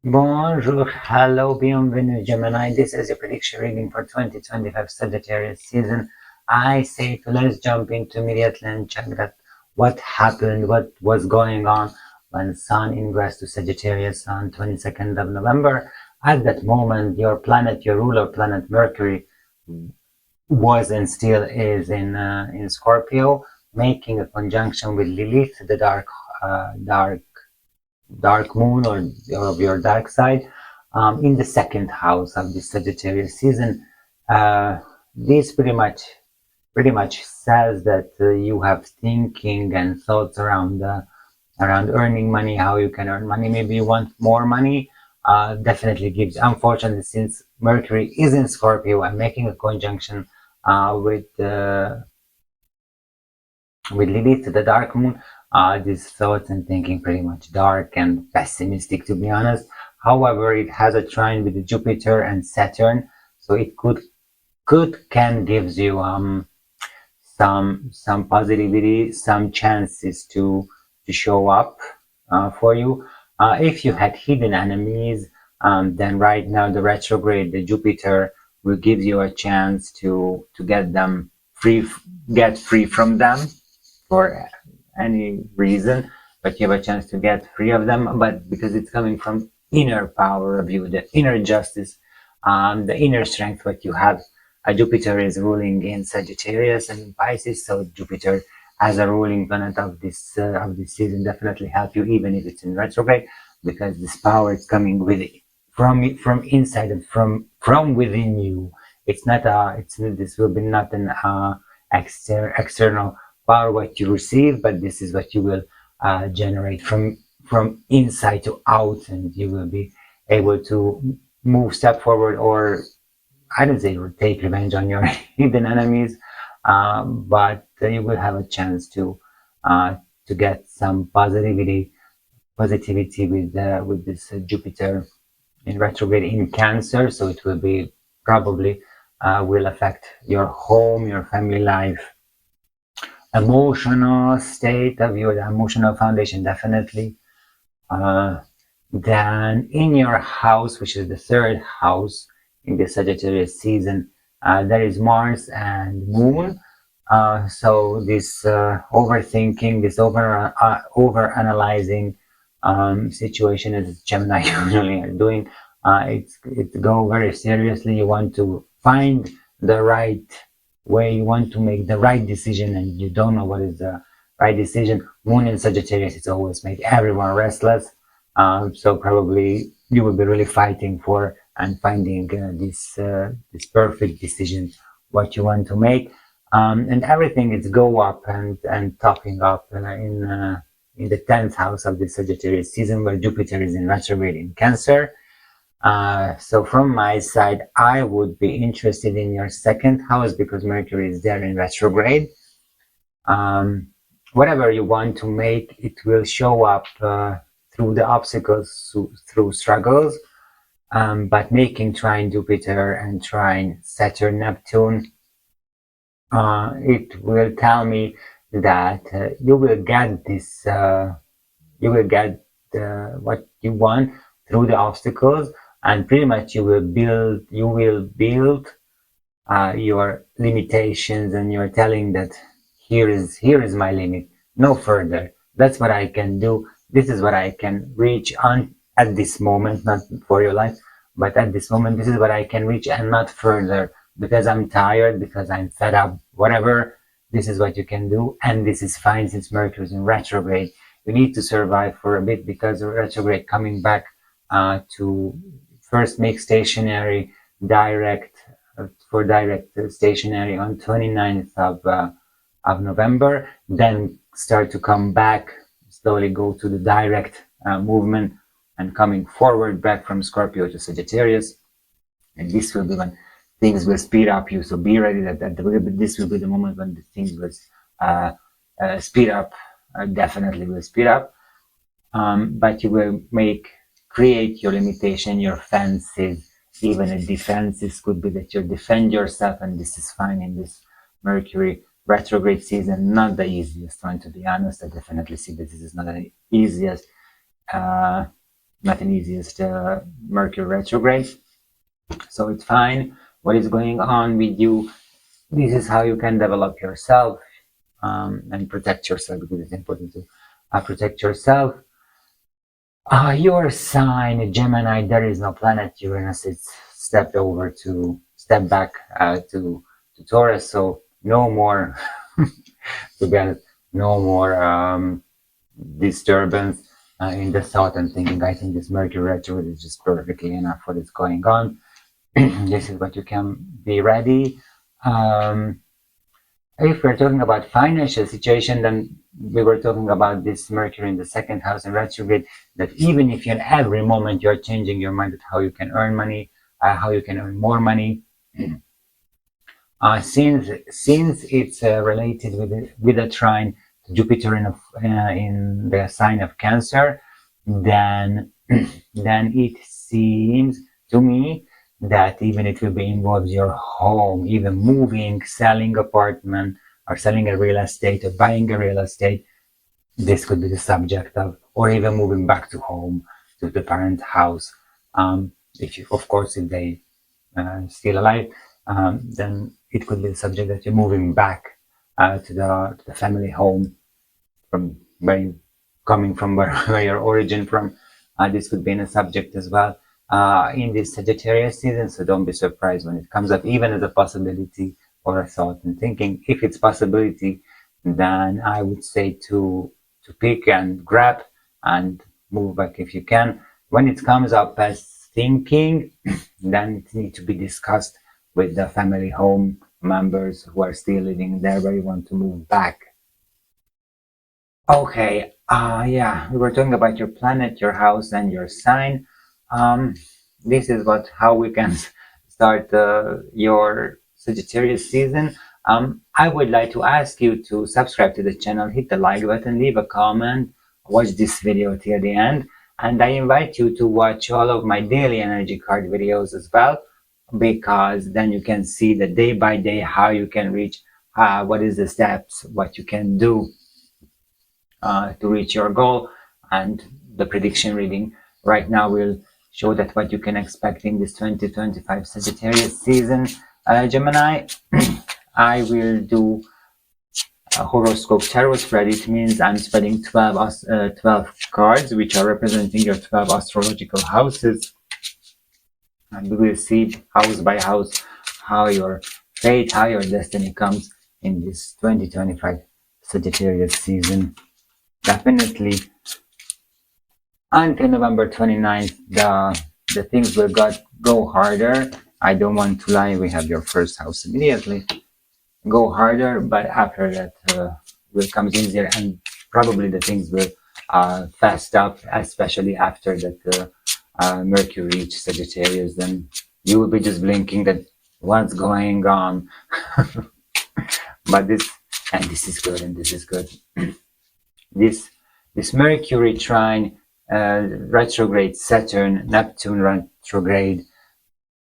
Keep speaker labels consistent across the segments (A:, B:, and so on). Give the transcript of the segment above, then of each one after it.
A: Bonjour, hello, bienvenue, Gemini. This is your prediction reading for 2025 Sagittarius season. I say let's jump into immediately and check that what happened, what was going on when Sun ingressed to Sagittarius on 22nd of November. At that moment, your planet, your ruler planet Mercury, was and still is in Scorpio, making a conjunction with Lilith, the dark moon or of your dark side, in the second house of the Sagittarius season. This pretty much says that you have thinking and thoughts around earning money, how you can earn money. Maybe you want more money. Definitely gives. Unfortunately, since Mercury is in Scorpio and making a conjunction with Lilith, the dark moon, these thoughts and thinking pretty much dark and pessimistic, to be honest. However, it has a trine with Jupiter and Saturn, so it can gives you some positivity, some chances to show up for you. If you had hidden enemies, then right now the retrograde, the Jupiter, will give you a chance to get them get free from them for any reason, but you have a chance to get free of them. But because it's coming from inner power of you, the inner justice, the inner strength, what you have. Jupiter is ruling in Sagittarius and in Pisces, so Jupiter as a ruling planet of this season definitely help you, even if it's in retrograde, because this power is coming from inside and from within you. It's not this will be not an external power what you receive, but this is what you will generate from inside to out, and you will be able to move step forward, or I don't say take revenge on your hidden enemies, but you will have a chance to get some positivity with this Jupiter in retrograde in Cancer. So it will be probably will affect your home, your family life, emotional state of your emotional foundation, definitely. Then in your house, which is the third house in the Sagittarius season, there is Mars and Moon. So this overthinking, this over analyzing situation, as Gemini usually are doing, it go very seriously. You want to find the right way, you want to make the right decision, and you don't know what is the right decision. Moon in Sagittarius is always make everyone restless. So probably you will be really fighting for and finding this perfect decision what you want to make, and everything is go up and topping up in the 10th house of the Sagittarius season, where Jupiter is in retrograde in Cancer. So from my side, I would be interested in your second house because Mercury is there in retrograde. Whatever you want to make, it will show up through the obstacles, through struggles. But making trine Jupiter and trine Saturn, Neptune, it will tell me that you will get this, you will get what you want through the obstacles, and pretty much you will build your limitations, and you're telling that here is my limit, no further. That's what I can do. This is what I can reach on at this moment, not for your life, but at this moment, this is what I can reach and not further, because I'm tired, because I'm fed up, whatever. This is what you can do, and this is fine since Mercury is in retrograde. You need to survive for a bit, because the retrograde coming back to first make stationary direct stationary on 29th of November, then start to come back, slowly go to the direct movement and coming forward back from Scorpio to Sagittarius. And this will be when things will speed up you. So be ready that this will be the moment when the things will speed up, definitely will speed up. But you will create your limitation, your fences, even a defenses could be that you defend yourself, and this is fine in this Mercury retrograde season. Not the easiest one, to be honest. I definitely see that this is not the easiest not an easiest Mercury retrograde. So it's fine. What is going on with you? This is how you can develop yourself and protect yourself, because it's important to protect yourself. Your sign, Gemini, there is no planet Uranus. It's step back to Taurus. So no more, to be honest, no more disturbance in the thought and thinking. I think this Mercury retrograde is just perfectly enough for what's going on. This is what you can be ready. If we're talking about financial situation, then we were talking about this Mercury in the second house in retrograde, that even if in every moment you're changing your mind at how you can earn money, how you can earn more money, since it's related with a trine to Jupiter in the sign of Cancer, then it seems to me that even it will be involves your home, even moving, selling apartment, or selling a real estate, or buying a real estate. This could be the subject of, or even moving back to home, to the parent house. If you, of course, if they still alive, then it could be the subject that you're moving back to the family home from where you coming from, where your origin from. This could be in a subject as well in this Sagittarius season. So don't be surprised when it comes up, even as a possibility or a thought and thinking. If it's possibility, then I would say to pick and grab and move back if you can. When it comes up as thinking, then it needs to be discussed with the family home members who are still living there where you want to move back. Okay, yeah, we were talking about your planet, your house, and your sign. This is how we can start your Sagittarius season. I would like to ask you to subscribe to the channel, hit the like button, leave a comment, watch this video till the end, and I invite you to watch all of my daily energy card videos as well, because then you can see the day by day how you can reach, what is the steps, what you can do to reach your goal. And the prediction reading right now will show that what you can expect in this 2025 Sagittarius season. Gemini, I will do a horoscope tarot spread. It means I'm spreading 12 cards, which are representing your 12 astrological houses. And we will see house by house how your fate, how your destiny comes in this 2025 Sagittarius season. Definitely until November 29th, the things will go harder. I don't want to lie, we have your first house immediately. Go harder, but after that will come easier, and probably the things will fast up, especially after that Mercury reaches Sagittarius. Then you will be just blinking that what's going on. But this is good, and this is good. This Mercury trine, retrograde Saturn, Neptune retrograde,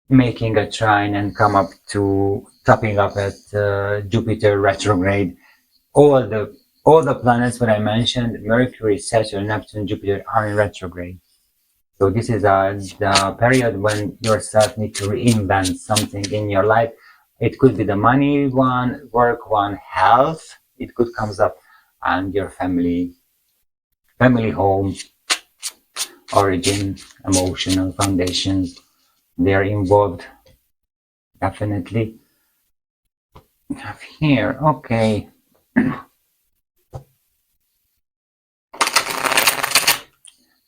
A: making a trine and come up to topping up at Jupiter retrograde. All the planets that I mentioned, Mercury, Saturn, Neptune, Jupiter, are in retrograde. So this is the period when yourself need to reinvent something in your life. It could be the money one, work one, health. It could comes up, and your family home, origin, emotional foundations, they are involved. Definitely. Have here, okay.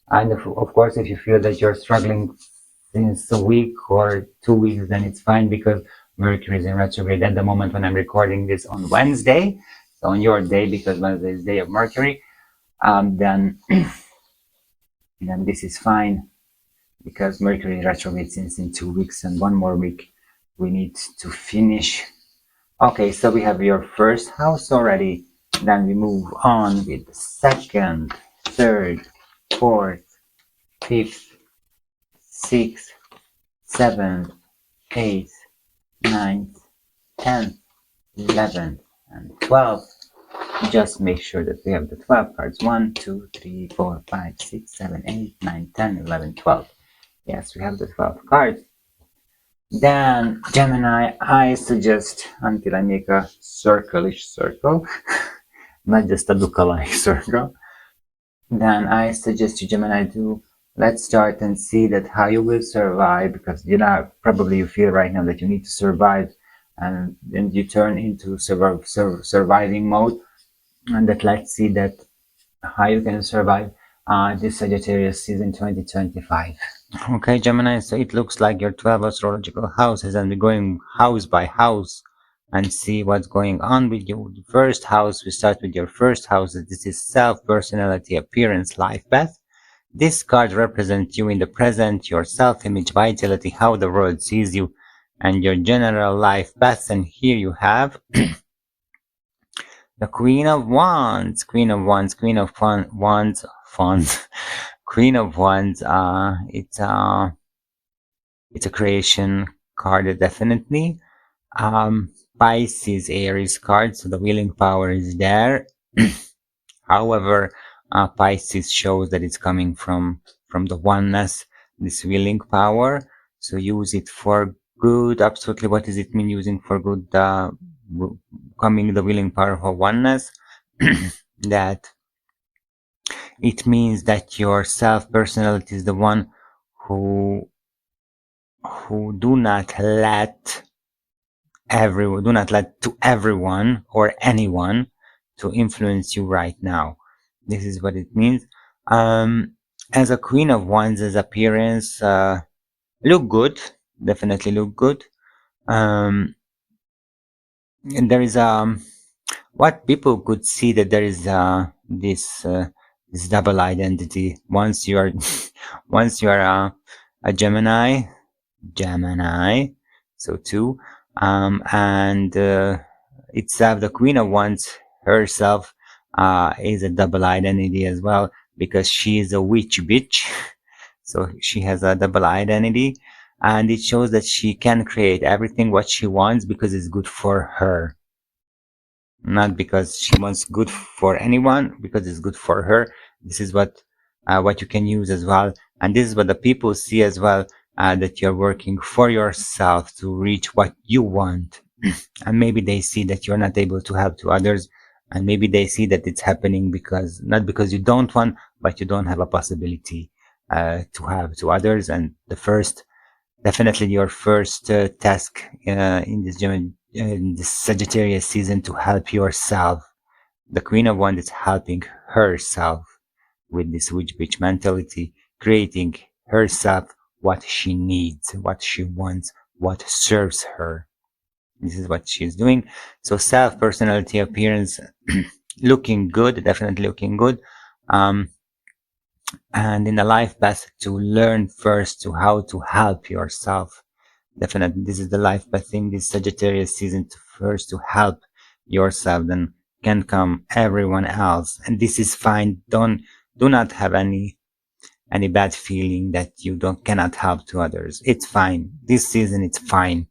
A: And of course, if you feel that you're struggling since a week or 2 weeks, then it's fine, because Mercury is in retrograde at the moment when I'm recording this on Wednesday. So on your day, because Wednesday is day of Mercury, then this is fine, because Mercury retrograde since in 2 weeks, and 1 more week we need to finish. Okay, so we have your first house already. Then we move on with the second, third, fourth, fifth, sixth, seventh, eighth, ninth, 10th, 11th, and 12th. just make sure that we have the 12 cards. 1, 2, 3, 4, 5, 6, 7, 8, 9, 10, 11, 12. Yes, we have the 12 cards. Then, Gemini, I suggest, until I make a circle-ish circle, not just a lookalike circle, then I suggest you, Gemini, to let's start and see that how you will survive, because probably you feel right now that you need to survive, and then you turn into surviving mode, and that let's see that how you can survive this Sagittarius season 2025. Okay, Gemini, so it looks like your 12 astrological houses, and we're going house by house and see what's going on with your first house. We start with your first house. This is self, personality, appearance, life path. This card represents you in the present, your self-image, vitality, how the world sees you, and your general life path. And here you have the Queen of Wands, Queen of Wands, Queen of Wands, Queen of Wands. It's a creation card, definitely. Pisces, Aries card, so the willing power is there. However, Pisces shows that it's coming from the oneness, this willing power. So use it for good. Absolutely. What does it mean using for good? Coming the willing power for oneness. That it means that your self personality is the one who do not let everyone or anyone to influence you right now. This is what it means. As a Queen of Wands, as appearance, look good, definitely look good. And there is what people could see, that there is this double identity. Once you are a Gemini, so two, and itself, the Queen of Wands herself is a double identity as well, because she is a witch bitch. So she has a double identity, and it shows that she can create everything what she wants because it's good for her, not because she wants good for anyone, because it's good for her. This is what you can use as well, and this is what the people see as well, that you're working for yourself to reach what you want. And maybe they see that you're not able to help to others, and maybe they see that it's happening because not because you don't want, but you don't have a possibility to have to others. And definitely your first task in this Sagittarius season, to help yourself. The Queen of Wands is helping herself with this witch bitch mentality, creating herself what she needs, what she wants, what serves her. This is what she's doing. So self, personality, appearance, looking good, definitely looking good. And in the life path, to learn first to how to help yourself. Definitely, this is the life path in this Sagittarius season, to first to help yourself, then can come everyone else. And this is fine. Do not have any bad feeling that you cannot help to others. It's fine. This season it's fine.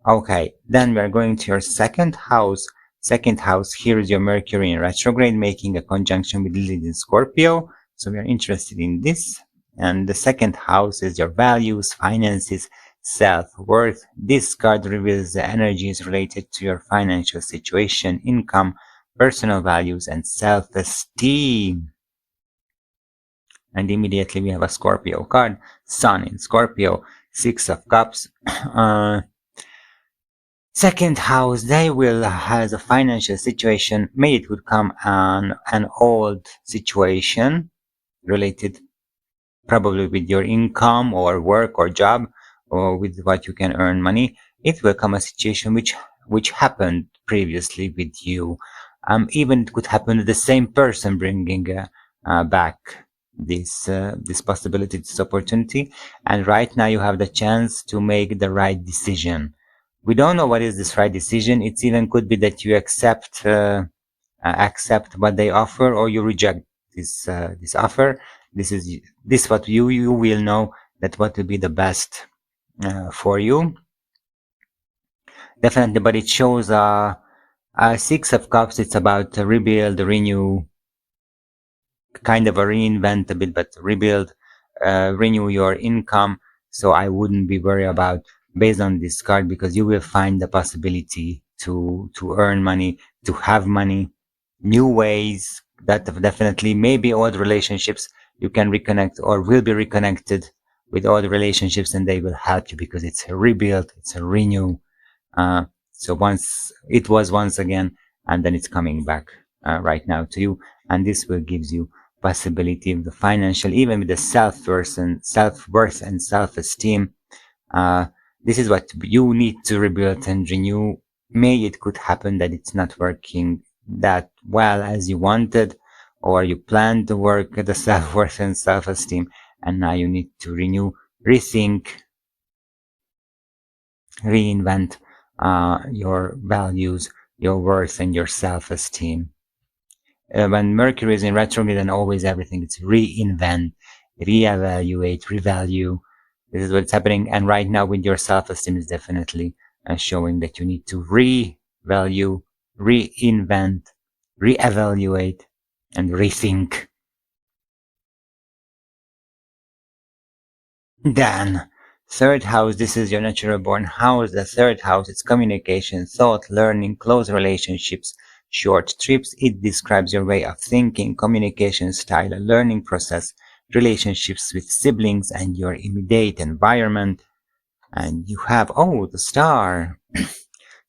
A: Okay, then we are going to your second house. Second house, here is your Mercury in retrograde, making a conjunction with Lilith in Scorpio. So we are interested in this. And the second house is your values, finances, self-worth. This card reveals the energies related to your financial situation, income, personal values, and self-esteem. And immediately we have a Scorpio card, Sun in Scorpio, Six of Cups. Second house, they will has a financial situation. Maybe it would come on an old situation related probably with your income or work or job, or with what you can earn money. It will come a situation which happened previously with you. Even it could happen to the same person, bringing back this possibility, this opportunity. And right now you have the chance to make the right decision. We don't know what is this right decision. It even could be that you accept what they offer, or you reject this offer. This what you will know, that what will be the best for you. Definitely, but it shows Six of Cups, it's about rebuild, renew, kind of a reinvent a bit, but rebuild, renew your income. So I wouldn't be worried about based on this card, because you will find the possibility to earn money, to have money, new ways that definitely maybe old relationships you can reconnect or will be reconnected with old relationships, and they will help you because it's a rebuild, it's a renew. Uh, so once it was once again, and then it's coming back right now to you, and this will gives you possibility of the financial, even with the self-worth and self-esteem. Uh, this is what you need to rebuild and renew. May it could happen that it's not working that well as you wanted, or you planned to work at the self-worth and self-esteem, and now you need to renew, rethink, reinvent your values, your worth, and your self-esteem. When Mercury is in retrograde, and always everything, it's reinvent, reevaluate, revalue. This is what's happening. And right now with your self-esteem is definitely showing that you need to revalue, reinvent, reevaluate, and rethink. Then, third house, this is your natural born house. The third house, it's communication, thought, learning, close relationships, short trips. It describes your way of thinking, communication style, a learning process, relationships with siblings, and your immediate environment. And you have, oh, the star.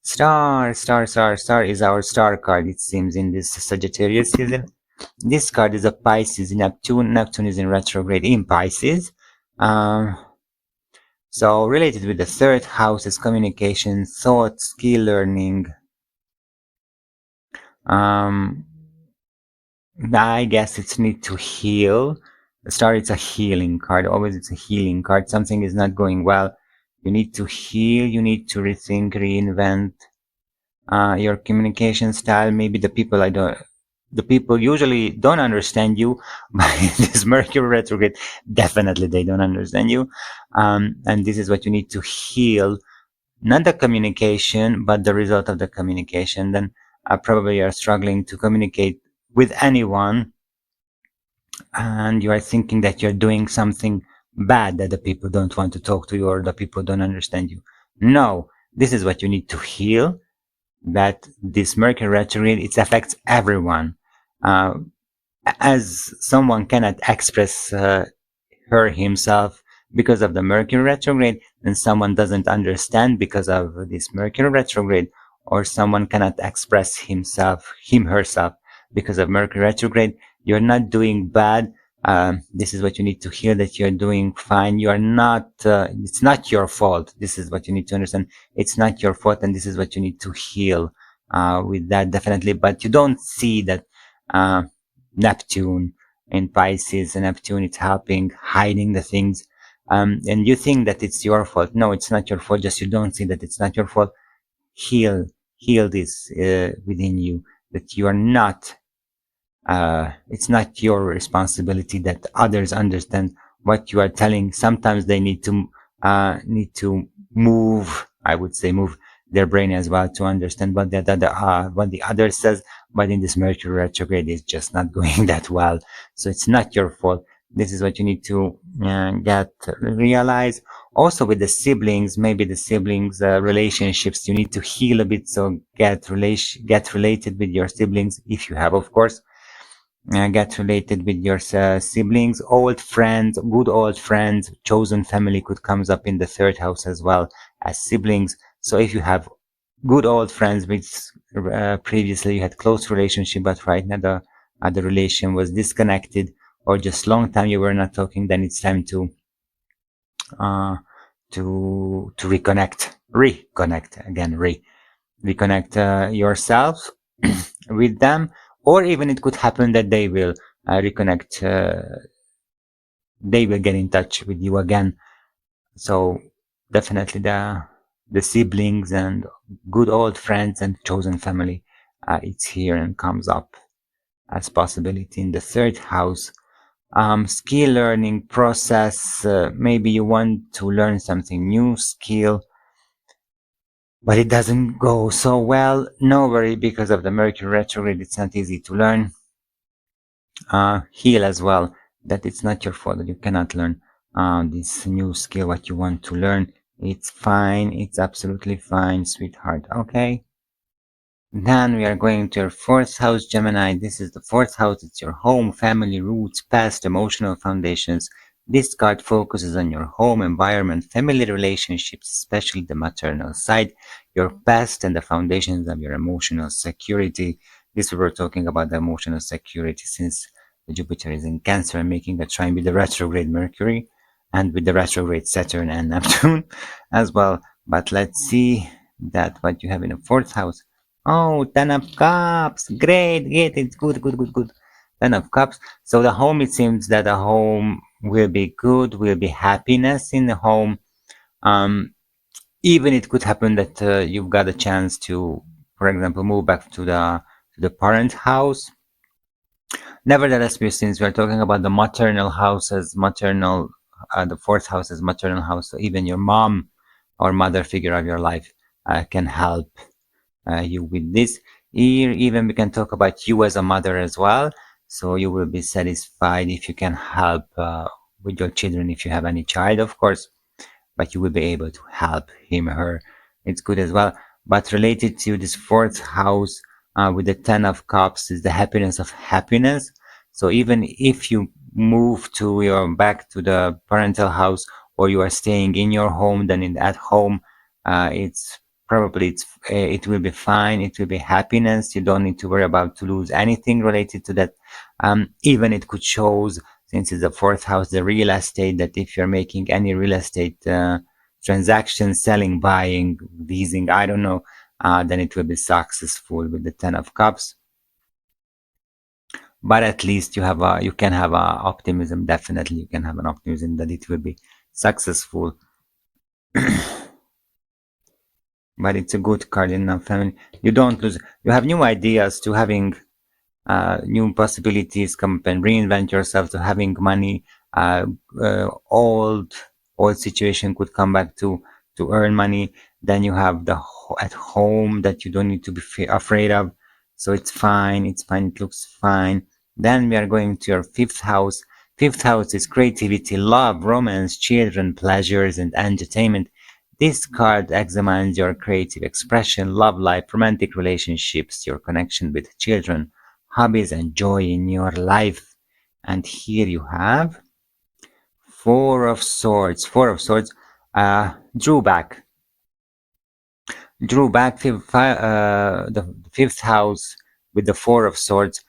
A: Star is our star card, it seems, in this Sagittarius season. This card is a Pisces, Neptune. Neptune is in retrograde in Pisces. Um, so related with the third house is communication, thought, skill learning. Um, I guess it's need to heal. The star, it's a healing card. Always it's a healing card. Something is not going well. You need to heal. You need to rethink, reinvent your communication style. Maybe the people usually don't understand you. But this Mercury retrograde, definitely they don't understand you. And this is what you need to heal, not the communication, but the result of the communication. Then probably you're struggling to communicate with anyone, and you are thinking that you're doing something bad, that the people don't want to talk to you or the people don't understand you. No, this is what you need to heal, that this Mercury retrograde, it affects everyone. Uh, as someone cannot express her himself because of the Mercury retrograde, and someone doesn't understand because of this Mercury retrograde, or someone cannot express him herself because of Mercury retrograde, you're not doing bad. This is what you need to hear, that you're doing fine. You are not, it's not your fault. This is what you need to understand. It's not your fault, and this is what you need to heal with that, definitely. But you don't see that Neptune in Pisces, and Neptune, it's helping hiding the things. And you think that it's your fault. No, it's not your fault. Just you don't see that it's not your fault. Heal, heal this within you, that you are not. It's not your responsibility that others understand what you are telling. Sometimes they need to move. I would say move their brain as well to understand what the other says. But in this Mercury retrograde, it's just not going that well. So it's not your fault. This is what you need to realize. Also with the siblings, maybe the siblings relationships, you need to heal a bit. So get related with your siblings if you have, of course. Get related with your siblings, old friends, good old friends, chosen family could comes up in the third house as well as siblings. So if you have good old friends which previously you had close relationship, but right now the relation was disconnected, or just long time you were not talking, then it's time uh, to reconnect again, reconnect yourself with them. Or even it could happen that they will reconnect, they will get in touch with you again. So definitely the siblings and good old friends and chosen family, it's here and comes up as possibility in the third house. Skill learning process, maybe you want to learn something new skill. but it doesn't go so well. No worry, because of the Mercury retrograde, it's not easy to learn. Heal as well, that it's not your fault that you cannot learn this new skill, what you want to learn. It's fine. It's absolutely fine, sweetheart. Okay. Then we are going to your fourth house, Gemini. This is the fourth house. It's your home, family, roots, past, emotional foundations. This card focuses on your home, environment, family relationships, especially the maternal side, your past, and the foundations of your emotional security. This we were talking about the emotional security since the Jupiter is in Cancer and making a trine with the retrograde Mercury and with the retrograde Saturn and Neptune as well. But let's see that what you have in the fourth house. Oh, Ten of Cups. Great, great. It's good, good, good, good. Ten of Cups. So the home, it seems that the home will be good, will be happiness in the home. Um, Even it could happen that you've got a chance to, for example, move back to the parent house. Nevertheless, since we're talking about the maternal house as maternal, the fourth house as maternal house, so even your mom or mother figure of your life can help you with this. Here, even we can talk about you as a mother as well. So you will be satisfied if you can help with your children, if you have any child, of course, but you will be able to help him, her. It's good as well. But related to this fourth house with the Ten of Cups is the happiness of happiness. So even if you move to your back to the parental house or you are staying in your home, then in at home, it's probably it will be fine. It will be happiness. You don't need to worry about to lose anything related to that. Even it could shows, since it's the fourth house, the real estate, that if you're making any real estate transaction, selling, buying, leasing, I don't know, then it will be successful with the Ten of Cups. But at least you can have optimism. Definitely, you can have an optimism that it will be successful. But it's a good card in a family. You don't lose. You have new ideas to having new possibilities, come up and reinvent yourself to having money. Uh, old situation could come back to earn money. Then you have the at home that you don't need to be afraid of. So it's fine. It's fine. It looks fine. Then we are going to your fifth house. Fifth house is creativity, love, romance, children, pleasures, and entertainment. This card examines your creative expression, love life, romantic relationships, your connection with children, hobbies, and joy in your life. And here you have Four of Swords. Four of Swords. Drew back. The fifth house with the Four of Swords.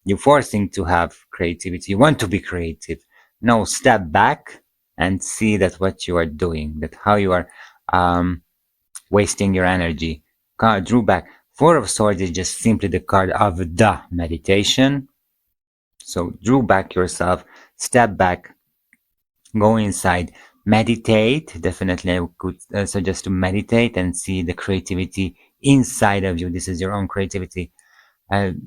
A: You're forcing to have creativity. You want to be creative. No, step back and see that what you are doing, that how you are wasting your energy. Card drew back. Four of Swords is just simply the card of the meditation. So drew back yourself, step back, go inside, meditate. Definitely, I could suggest to meditate and see the creativity inside of you. This is your own creativity.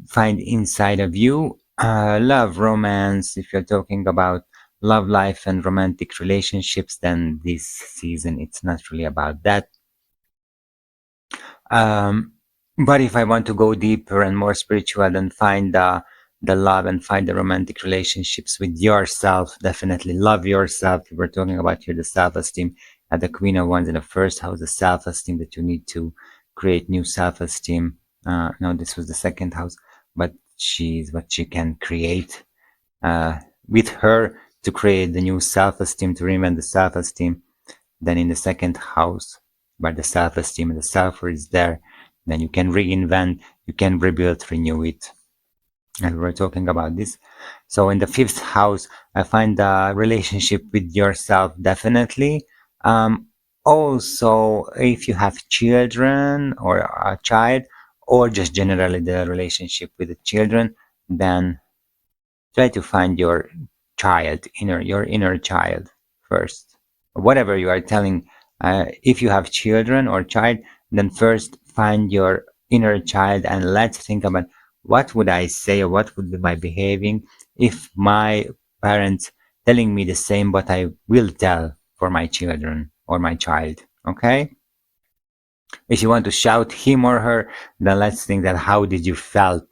A: Find inside of you love, romance. If you're talking about love life and romantic relationships, then this season it's not really about that. Um, but if I want to go deeper and more spiritual and find the love and find the romantic relationships with yourself, definitely love yourself. We're talking about here the self-esteem at the Queen of Wands in the first house, the self-esteem that you need to create new self-esteem. No, this was the second house, but she's what she can create with her to create the new self-esteem, to reinvent the self-esteem. Then in the second house, where the self-esteem and the self is there, then you can reinvent, you can rebuild, renew it. And we're talking about this. So in the fifth house, I find the relationship with yourself definitely. Also, if you have children or a child, or just generally the relationship with the children, then try to find your child, your inner child first. Whatever you are telling, if you have children or child, then first find your inner child and let's think about what would I say or what would be my behaving if my parents telling me the same what I will tell for my children or my child. Okay? If you want to shout him or her, then let's think that how did you feel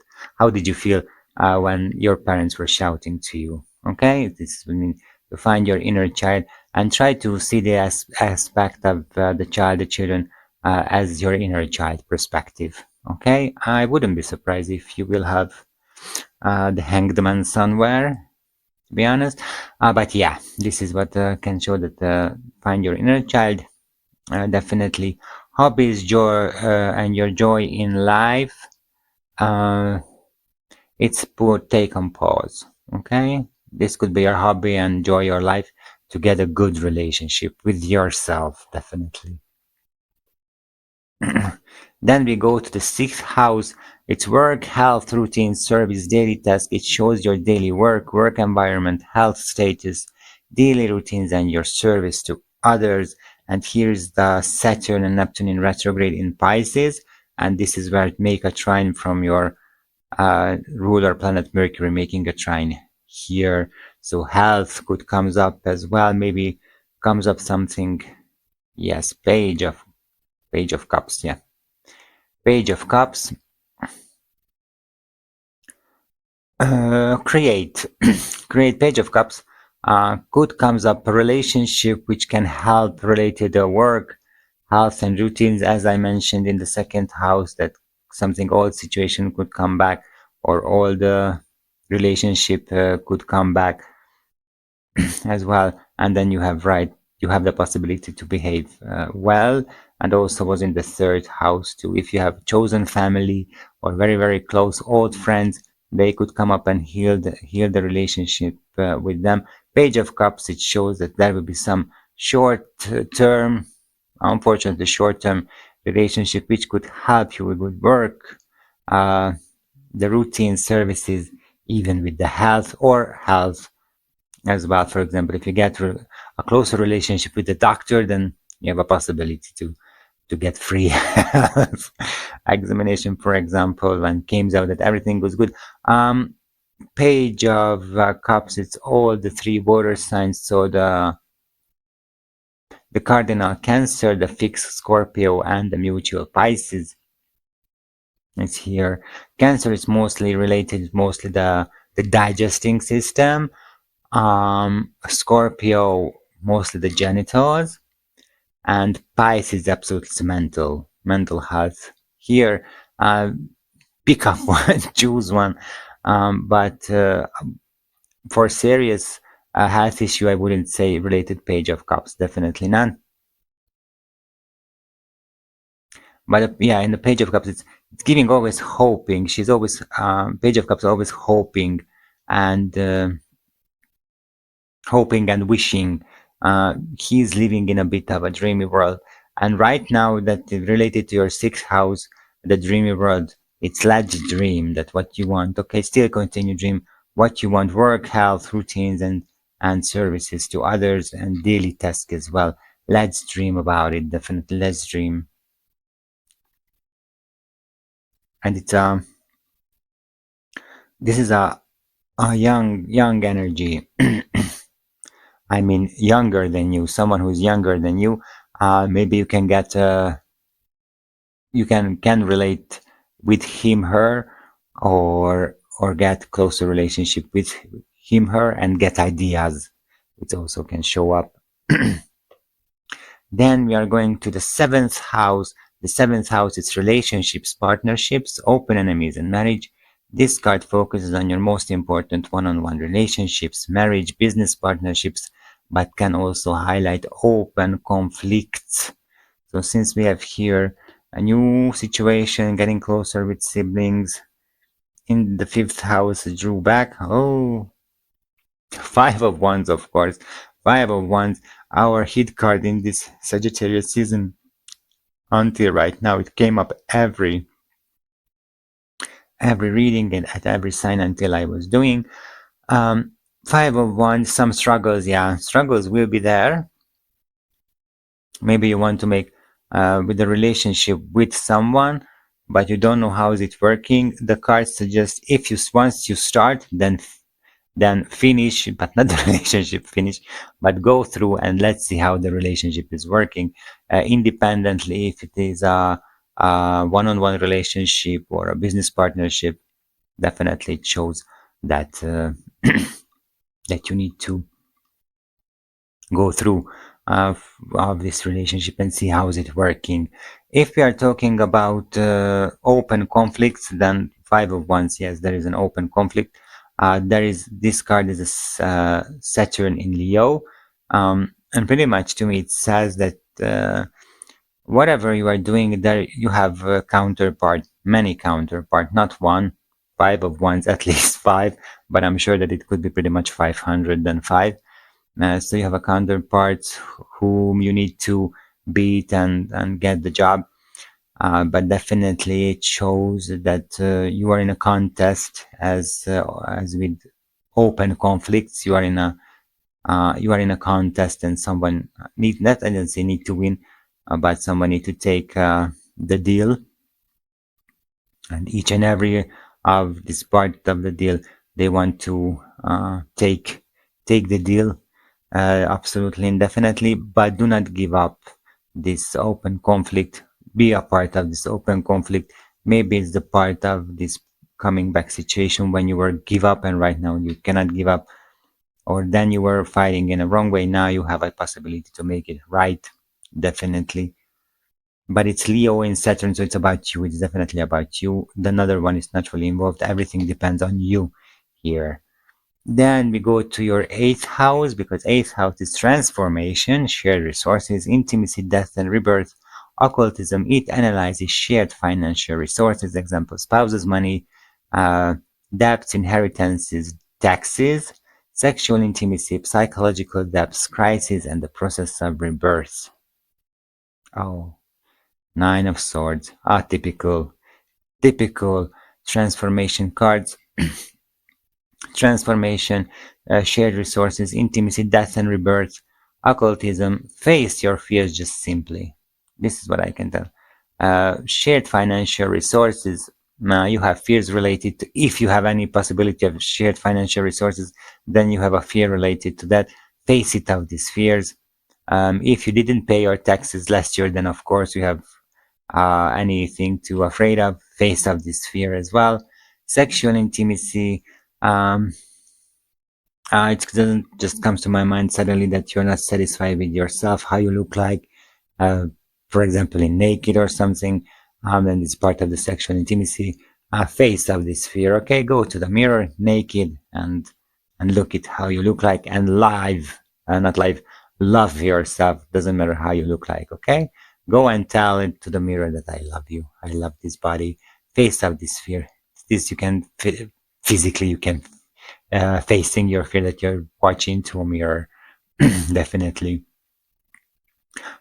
A: when your parents were shouting to you? Okay, this means to find your inner child and try to see the aspect of the child, the children, as your inner child perspective. Okay, I wouldn't be surprised if you will have the hanged man somewhere, to be honest. But yeah, this is what can show that find your inner child. Definitely. Hobbies, joy, and your joy in life. Uh, it's put take on pause. Okay, this could be your hobby and enjoy your life to get a good relationship with yourself. Definitely. Then we go to the sixth house. It's work, health, routine, service, daily task. It shows your daily work environment, health status, daily routines, and your service to others. And here's the Saturn and Neptune in retrograde in Pisces. And this is where it make a trine from your ruler planet Mercury, making a trine here. So health could comes up as well. Maybe comes up something. Yes, Page of Cups. Yeah. Page of Cups, create, create Page of Cups, could comes up a relationship which can help related to work, health and routines, as I mentioned in the second house, that something old situation could come back or all the relationship could come back as well. And then you have the possibility to behave well, and also was in the third house too. If you have chosen family or very close old friends, they could come up and heal the relationship with them. Page of Cups, it shows that there will be some short term, unfortunately short term relationship which could help you with work, uh, the routine services, even with the health as well. For example, if you get a closer relationship with the doctor, then you have a possibility to get free examination, for example, when comes out that everything was good. Page of Cups, it's all the three water signs. So the cardinal Cancer, the fixed Scorpio, and the mutual Pisces. It's here. Cancer is mostly related, mostly the digesting system. Scorpio, mostly the genitals, and Pisces, absolutely mental health. Here, pick up one, choose one. But for serious health issue, I wouldn't say related Page of Cups, definitely none. But yeah, in the Page of Cups, it's giving always hoping. She's always Page of Cups always hoping and wishing. He's living in a bit of a dreamy world. And right now, that related to your sixth house, the dreamy world, it's let's dream that what you want. Okay, still continue dream what you want. Work, health, routines, and services to others, and daily tasks as well. Let's dream about it. Definitely, let's dream. And it's this is a young energy. I mean, younger than you, someone who's younger than you. Maybe you can get you can relate with him, her, or get closer relationship with him, her, and get ideas. It also can show up. Then we are going to the seventh house. The seventh house is relationships, partnerships, open enemies, and marriage. This card focuses on your most important one-on-one relationships, marriage, business partnerships, but can also highlight open conflicts. So since we have here a new situation, getting closer with siblings, in the fifth house, drew back. Oh, Five of Wands, of course. Five of Wands, our hit card in this Sagittarius season. Until right now, it came up every reading and at every sign until I was doing. Five of Wands, some struggles, yeah. Struggles will be there. Maybe you want to make with the relationship with someone, but you don't know how is it working. The card suggests if you once you start, then then finish, but not the relationship finish, but go through and let's see how the relationship is working independently. If it is a one-on-one relationship or a business partnership, definitely it shows that that you need to go through of this relationship and see how is it working. If we are talking about open conflicts, then Five of Wands, yes, there is an open conflict. There is, this card is a Saturn in Leo, and pretty much to me it says that whatever you are doing there, you have a counterpart, many counterpart, not one. Five of Wands, at least five, but I'm sure that it could be pretty much 500 than five. So you have a counterpart whom you need to beat and get the job. But definitely it shows that you are in a contest, as with open conflicts. You are in a contest, and someone need, not, I don't say need to win, but someone need to take the deal, and each and every of this part of the deal, they want to take the deal absolutely indefinitely, but do not give up this open conflict. Be a part of this open conflict. Maybe it's the part of this coming back situation when you were give up and right now you cannot give up, or then you were fighting in a wrong way. Now you have a possibility to make it right, definitely. But it's Leo in Saturn, so it's about you. It's definitely about you. The another one is naturally involved. Everything depends on you here. Then we go to your 8th house, because 8th house is transformation, shared resources, intimacy, death and rebirth, occultism. It analyzes shared financial resources, example, spouses, money, debts, inheritances, taxes, sexual intimacy, psychological depths, crisis, and the process of rebirth. Oh, Nine of Swords. Typical transformation cards. Transformation, shared resources, intimacy, death and rebirth, occultism. Face your fears just simply. This is what I can tell. Shared financial resources. You have fears related to, if you have any possibility of shared financial resources, then you have a fear related to that. Face it out, these fears. If you didn't pay your taxes last year, then of course you have anything to afraid of. Face of this fear as well. Sexual intimacy. It doesn't just comes to my mind suddenly that you're not satisfied with yourself, how you look like, for example, in naked or something, and it's part of the sexual intimacy. Face of this fear. Okay, go to the mirror naked and look at how you look like, and not live, love yourself. Doesn't matter how you look like. Okay, go and tell it to the mirror that I love you. I love this body. Face of this fear. This you can physically, you can facing your fear that you're watching to a mirror. Definitely.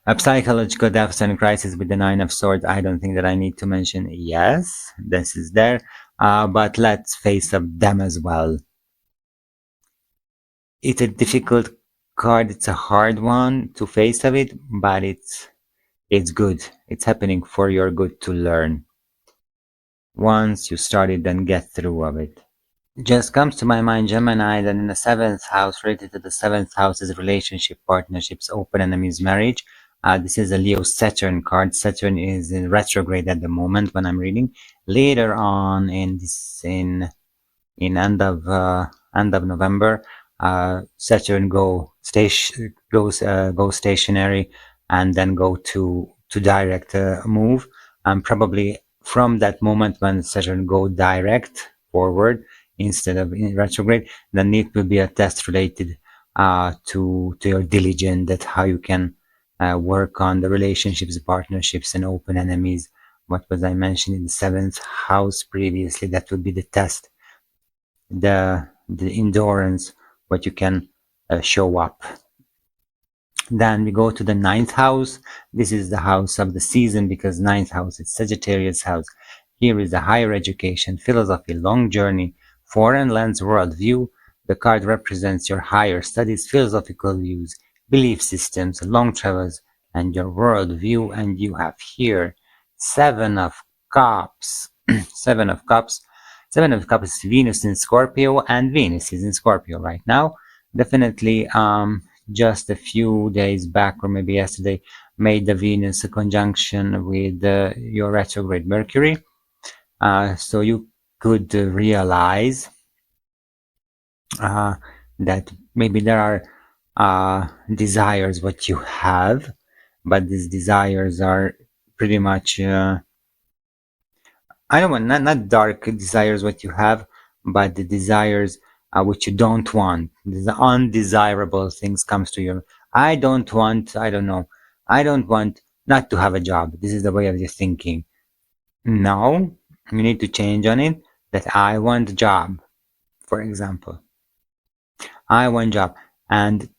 A: A psychological depth and crisis with the Nine of Swords. I don't think that I need to mention. Yes, this is there. But let's face up them as well. It's a difficult card. It's a hard one to face of it, but it's good. It's happening for your good to learn. Once you start it, then get through of it. Just comes to my mind Gemini, then in the 7th house, related to the 7th house is relationship, partnerships, open enemies, marriage. This is a Leo Saturn card. Saturn is in retrograde at the moment when I'm reading. Later on in end of November, Saturn go stationary and then go to direct move. And probably from that moment when Saturn go direct forward instead of in retrograde, then it will be a test related to your diligence, that how you can work on the relationships, partnerships, and open enemies. What was I mentioning in the 7th house previously? That would be the test, the endurance, what you can show up. Then we go to the 9th house. This is the house of the season, because 9th house is Sagittarius house. Here is the higher education, philosophy, long journey, foreign lands, worldview. The card represents your higher studies, philosophical views, belief systems, long travels, and your worldview. And you have here 7 of Cups. 7 of Cups. Seven of Cups, Venus in Scorpio, and Venus is in Scorpio right now. Definitely, just a few days back, or maybe yesterday, made the Venus a conjunction with your retrograde Mercury. So you could realize that maybe there are desires what you have, but these desires are pretty much I don't want not dark desires what you have, but the desires which you don't want. The undesirable things comes to you. I don't want, I don't know, I don't want not to have a job. This is the way of your thinking. No, you need to change on it. That I want a job, for example. I want a job, and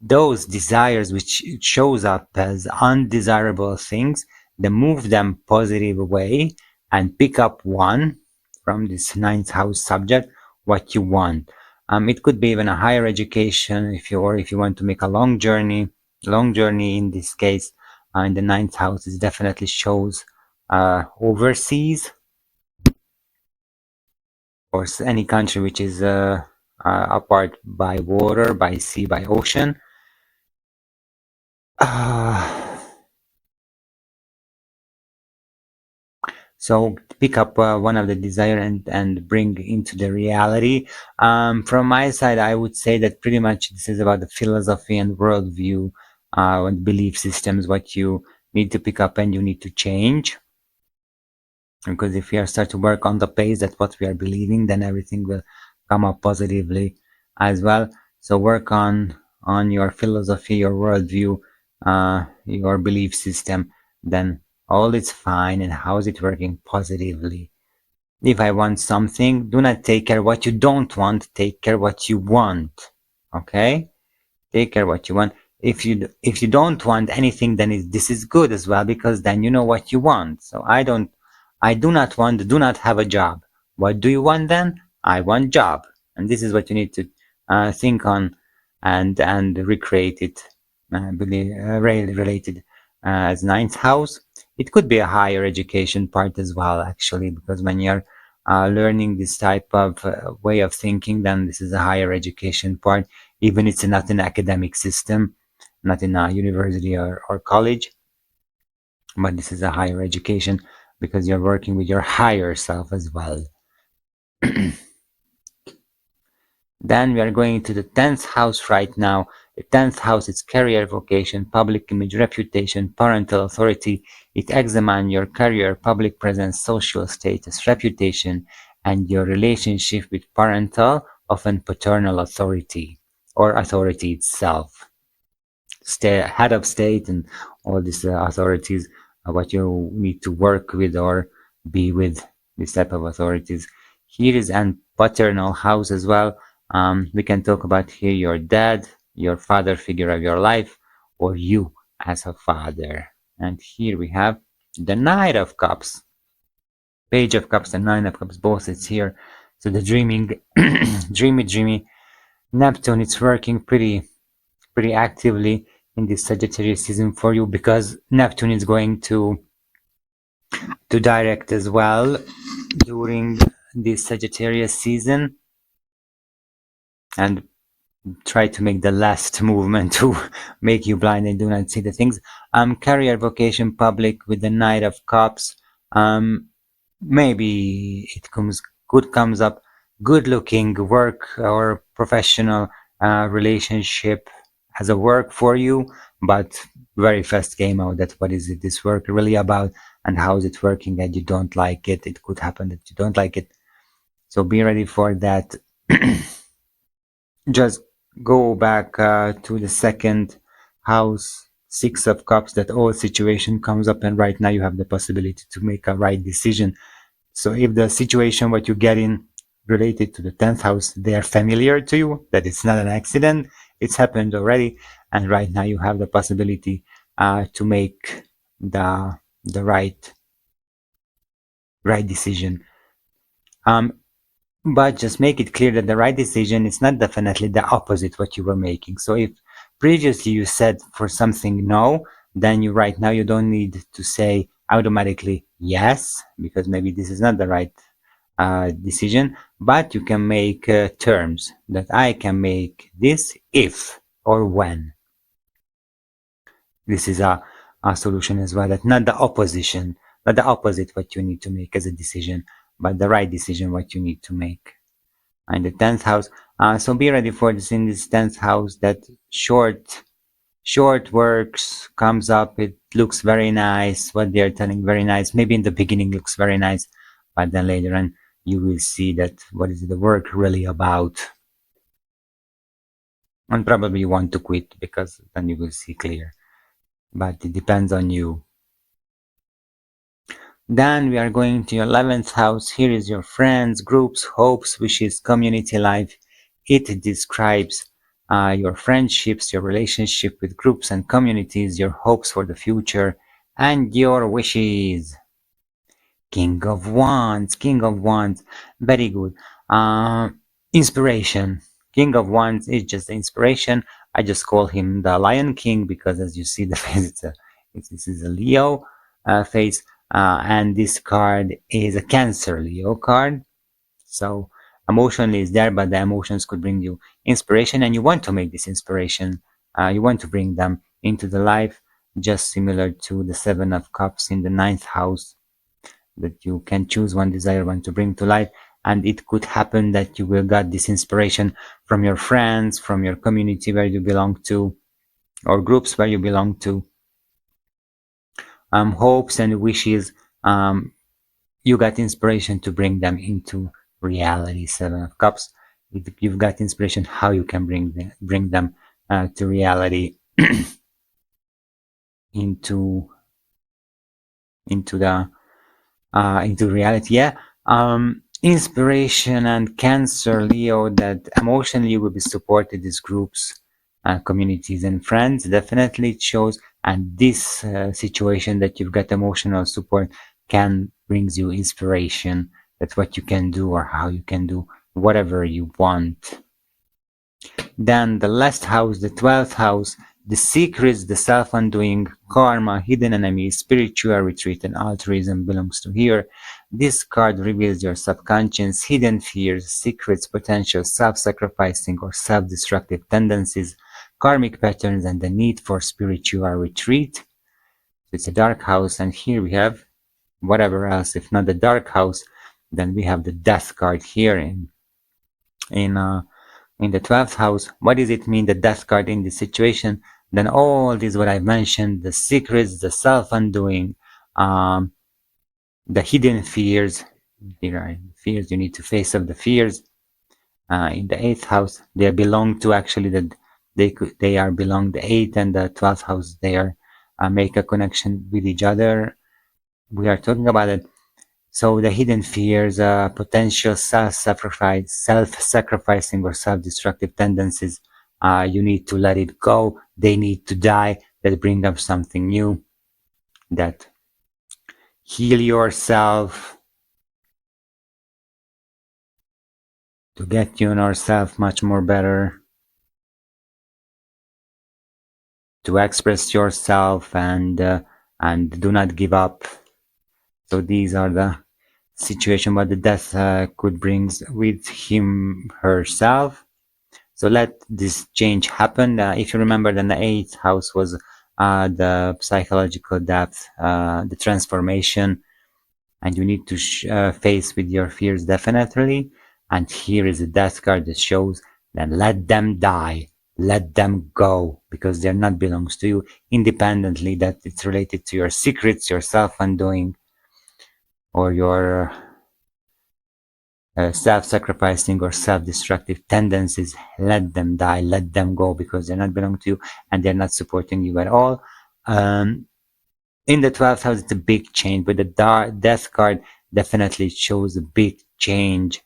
A: those desires which shows up as undesirable things, then move them positive way and pick up one from this ninth house subject what you want. It could be even a higher education if you want to make a long journey in this case. In the ninth house, it definitely shows overseas or any country which is apart by water, by sea, by ocean. So pick up one of the desire and bring into the reality. From my side, I would say that pretty much this is about the philosophy and worldview and belief systems, what you need to pick up and you need to change. Because if we are start to work on the pace that what we are believing, then everything will come up positively as well. So work on your philosophy, your worldview, your belief system, then all is fine. And how is it working positively? If I want something, do not take care what you don't want, take care what you want. Okay? Take care what you want. If you don't want anything, then this is good as well, because then you know what you want. So I do not have a job. What do you want then? I want job. And this is what you need to think on and recreate it, related as ninth house. It could be a higher education part as well, actually, because when you're learning this type of way of thinking, then this is a higher education part, even it's not an academic system, not in a university or college, but this is a higher education because you're working with your higher self as well. Then we are going to the 10th house right now. The 10th house is career, vocation, public image, reputation, parental authority. It examines your career, public presence, social status, reputation, and your relationship with parental, often paternal authority, or authority itself. Head of state and all these authorities, what you need to work with or be with, this type of authorities. Here is an paternal house as well. We can talk about here your dad, your father figure of your life, or you as a father. And here we have the Knight of Cups, Page of Cups and Nine of Cups, both it's here. So the dreaming, dreamy Neptune, it's working pretty actively in this Sagittarius season for you, because Neptune is going to direct as well during this Sagittarius season and try to make the last movement to make you blind and do not see the things. Career, vocation, public with the Knight of Cups. Maybe it comes up good looking work or professional relationship as a work for you, but very fast came out that what is this work really about and how is it working, and you don't like it. It could happen that you don't like it. So be ready for that. Just go back to the second house, Six of Cups, that all situation comes up, and right now you have the possibility to make a right decision. So if the situation what you get in related to the 10th house, they are familiar to you, that it's not an accident, it's happened already, and right now you have the possibility to make the right decision. But just make it clear that the right decision is not definitely the opposite what you were making. So if previously you said for something no, then right now you don't need to say automatically yes, because maybe this is not the right decision, but you can make terms that I can make this if or when. This is a solution as well, that not the opposition, not the opposite what you need to make as a decision, but the right decision what you need to make. And the 10th house, so be ready for this in this 10th house, that short works comes up. It looks very nice, what they're telling, very nice. Maybe in the beginning looks very nice, but then later on you will see that what is the work really about, and probably you want to quit, because then you will see clear, but it depends on you. Then we are going to your 11th house. Here is your friends, groups, hopes, wishes, community life. It describes your friendships, your relationship with groups and communities, your hopes for the future, and your wishes. King of Wands, King of Wands, very good. Inspiration. King of Wands is just inspiration. I just call him the Lion King because, as you see, the face, this is a Leo face, and this card is a Cancer Leo card. So emotionally is there, but the emotions could bring you inspiration, and you want to make this inspiration. You want to bring them into the life, just similar to the Seven of Cups in the 9th house, that you can choose one desire, one to bring to life. And it could happen that you will get this inspiration from your friends, from your community where you belong to, or groups where you belong to. Hopes and wishes, you got inspiration to bring them into reality. 7 of Cups, you've got inspiration how you can bring them to reality, into reality. Yeah. Inspiration and Cancer Leo, that emotionally you will be supported these groups, communities and friends. Definitely it shows, and this situation that you've got emotional support can brings you inspiration. That's what you can do, or how you can do whatever you want. Then the last house, the 12th house, the secrets, the self-undoing, karma, hidden enemies, spiritual retreat, and altruism belongs to here. This card reveals your subconscious, hidden fears, secrets, potential, self-sacrificing or self-destructive tendencies, karmic patterns, and the need for spiritual retreat. It's a dark house, and here we have whatever else. If not the dark house, then we have the death card here in the 12th house. What does it mean, the death card in this situation? Then all this what I mentioned, the secrets, the self-undoing, the hidden fears. There are fears, you need to face up the fears. In the 8th house, they belong to, actually, that they are belong, the 8th and the 12th house, they are make a connection with each other. We are talking about it. So the hidden fears, potential self-sacrificing or self-destructive tendencies, you need to let it go. They need to die. That bring up something new. That heal yourself, to get you and yourself much more better, to express yourself, and do not give up. So these are the situation what the death could bring with him, herself. So let this change happen. If you remember, then the 8th house was the psychological depth, the transformation, and you need to face with your fears, definitely. And here is a death card that shows, then let them die, let them go, because they're not belongs to you, independently that it's related to your secrets, your self-undoing, or your self-sacrificing or self-destructive tendencies. Let them die, let them go, because they're not belong to you and they're not supporting you at all. In the 12th house, it's a big change, but the death card definitely shows a big change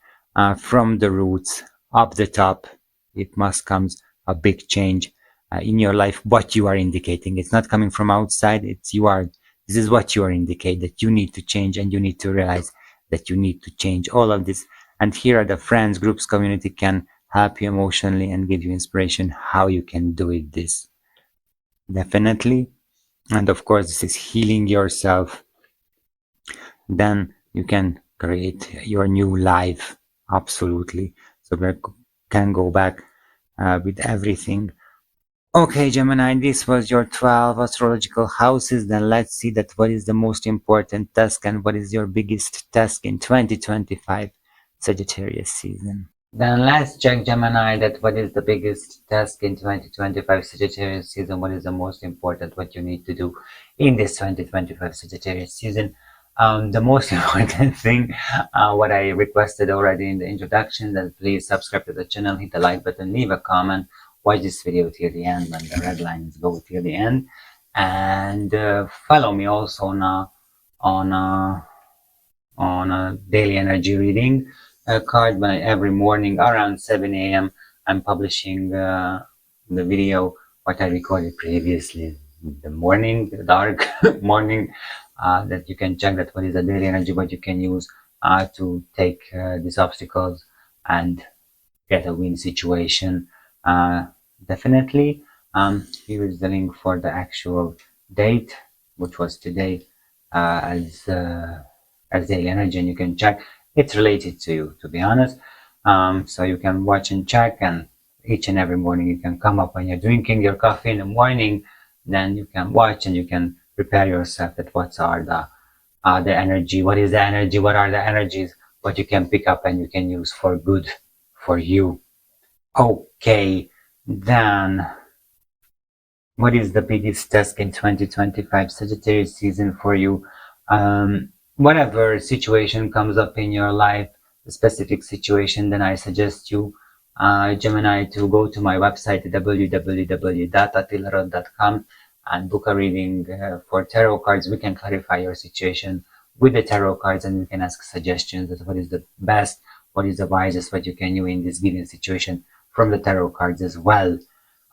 A: from the roots up the top. It must comes a big change in your life. What you are indicating, it's not coming from outside. It's you are. This is what you are indicating, that you need to change, and you need to realize that you need to change all of this. And here are the friends, groups, community can help you emotionally and give you inspiration how you can do it. This definitely. And of course, this is healing yourself. Then you can create your new life. Absolutely. So we can go back with everything. Okay, Gemini, this was your 12 astrological houses. Then let's see that what is the most important task and what is your biggest task in 2025 Sagittarius season. Then let's check, Gemini, that what is the biggest task in 2025 Sagittarius season, what is the most important, what you need to do in this 2025 Sagittarius season. The most important thing, what I requested already in the introduction, that please subscribe to the channel, hit the like button, leave a comment, watch this video till the end when the red lines go till the end, and follow me also on a daily energy reading card. When every morning around 7 a.m. I'm publishing the video what I recorded previously, the morning, the dark morning, that you can check that what is the daily energy, what you can use to take these obstacles and get a win situation. Definitely. Here is the link for the actual date, which was today, as daily energy, and you can check. It's related to you, to be honest. So you can watch and check, and each and every morning you can come up when you're drinking your coffee in the morning, then you can watch and you can prepare yourself that what are the energy, what is the energy, what are the energies, what you can pick up and you can use for good for you. Okay, then what is the biggest task in 2025 Sagittarius season for you? Whatever situation comes up in your life, a specific situation, then I suggest you, Gemini, to go to my website www.attilarod.com and book a reading for tarot cards. We can clarify your situation with the tarot cards and we can ask suggestions that what is the best, what is the wisest, what you can do in this given situation from the tarot cards as well.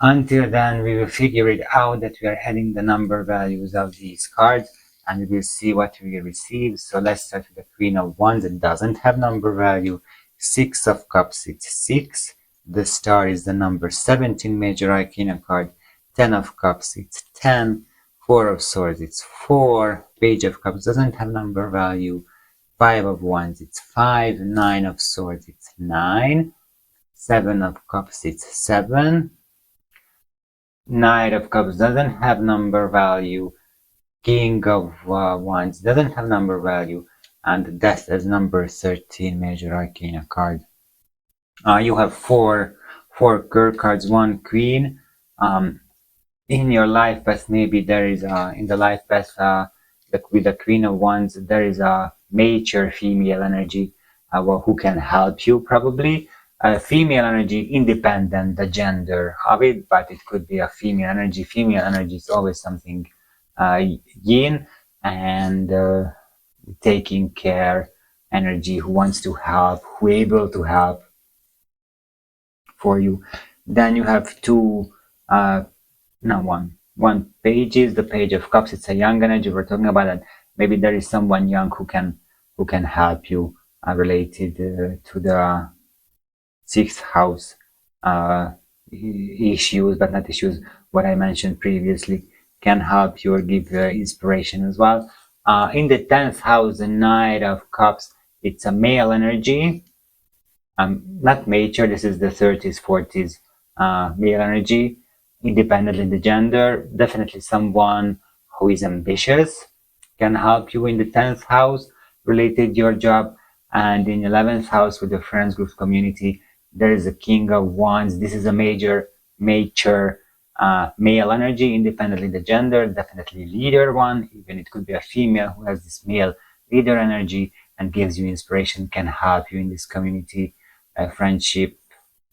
A: Until then, we will figure it out that we are adding the number values of these cards and we will see what we receive. So let's start with the Queen of Wands. It doesn't have number value. 6 of Cups, it's 6. The Star is the number 17 major arcana card. 10 of Cups, it's 10. 4 of Swords, it's 4. Page of Cups doesn't have number value. 5 of Wands, it's 5. 9 of Swords, it's 9. 7 of Cups, it's 7. Knight of Cups doesn't have number value. King of Wands doesn't have number value. And Death as number 13 major arcana card. You have four Cur cards, 1 Queen. In your life path, maybe there is in the life path with the Queen of Wands, there is a mature female energy who can help you probably. Female energy independent the gender of it, but it could be a female energy. Female energy is always something yin and taking care energy, who wants to help, who able to help for you. Then you have one pages, the Page of Cups. It's a young energy. We're talking about that. Maybe there is someone young who can help you related to the 6th house issues, but not issues, what I mentioned previously, can help you or give inspiration as well. In the 10th house, the Knight of Cups, it's a male energy, not mature, this is the 30s, 40s male energy, independent in the gender, definitely someone who is ambitious, can help you in the 10th house related to your job. And in 11th house with the friends group community, there is a King of Wands. This is a mature male energy, independently the gender, definitely leader one, even it could be a female who has this male leader energy and gives you inspiration, can help you in this community, friendship,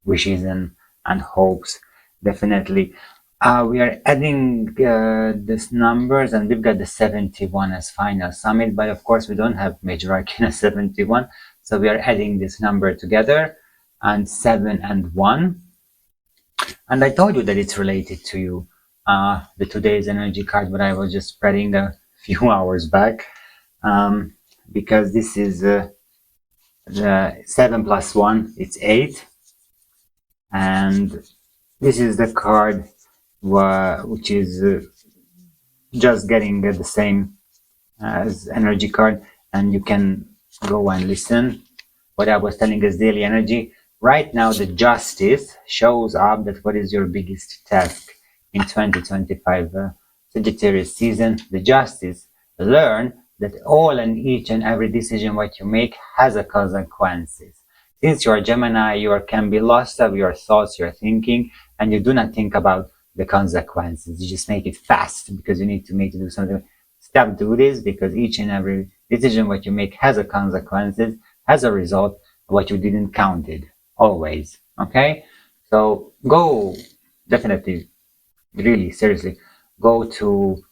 A: wishes and hopes, definitely. We are adding these numbers and we've got the 71 as final summit, but of course we don't have major arcana 71, so we are adding this number together, and 7 and 1. And I told you that it's related to you, the today's energy card, but I was just spreading a few hours back, because this is the 7 plus 1, it's 8. And this is the card which is just getting the same as energy card, and you can go and listen what I was telling us, daily energy. Right now, the justice shows up that what is your biggest task in 2025 Sagittarius season. The justice, learn that all and each and every decision what you make has a consequences. Since you are Gemini, you can be lost of your thoughts, your thinking, and you do not think about the consequences. You just make it fast because you need to make to do something. Stop do this, because each and every decision what you make has a consequences, has a result, what you didn't count it always. Okay, so go, definitely, really seriously, go to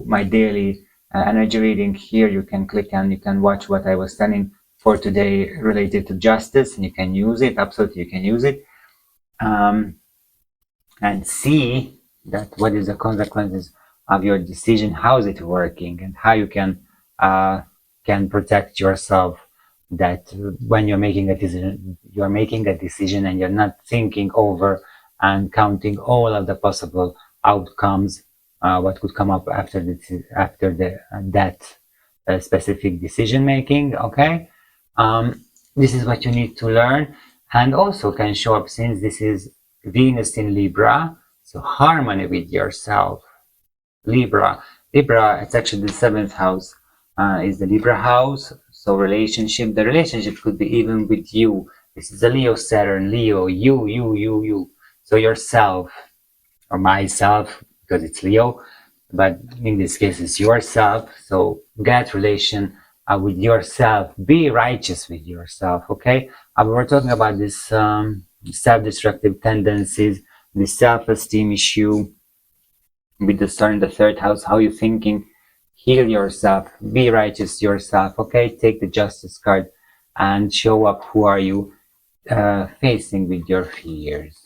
A: my daily energy reading. Here you can click and you can watch what I was telling for today related to justice, and you can use it. Absolutely, you can use it, and see that what is the consequences of your decision, how is it working, and how you can protect yourself. That when you're making a decision, and you're not thinking over and counting all of the possible outcomes, what could come up after that specific decision making. Okay, this is what you need to learn, and also can show up, since this is Venus in Libra, so harmony with yourself. Libra, it's actually the 7th house, is the Libra house. So relationship, the relationship could be even with you. This is a Leo Saturn, Leo, you. So yourself, or myself, because it's Leo, but in this case it's yourself. So get relation with yourself, be righteous with yourself. Okay, we're talking about this self-destructive tendencies, the self-esteem issue with the sun in the 3rd house. How you thinking? Heal yourself, be righteous to yourself. Okay, take the justice card and show up. Who are you facing with your fears?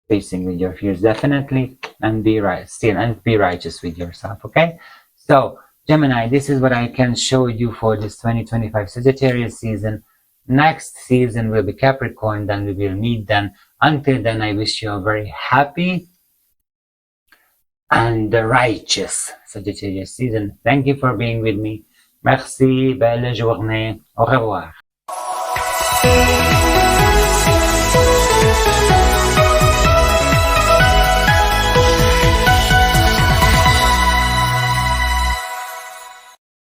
A: Facing with your fears, definitely, and be righteous with yourself. Okay, so Gemini, this is what I can show you for this 2025 Sagittarius season. Next season will be Capricorn, then we will meet then. Until then, I wish you a very happy and righteous Sagittarius season. Thank you for being with me. Merci, belle journée, au revoir.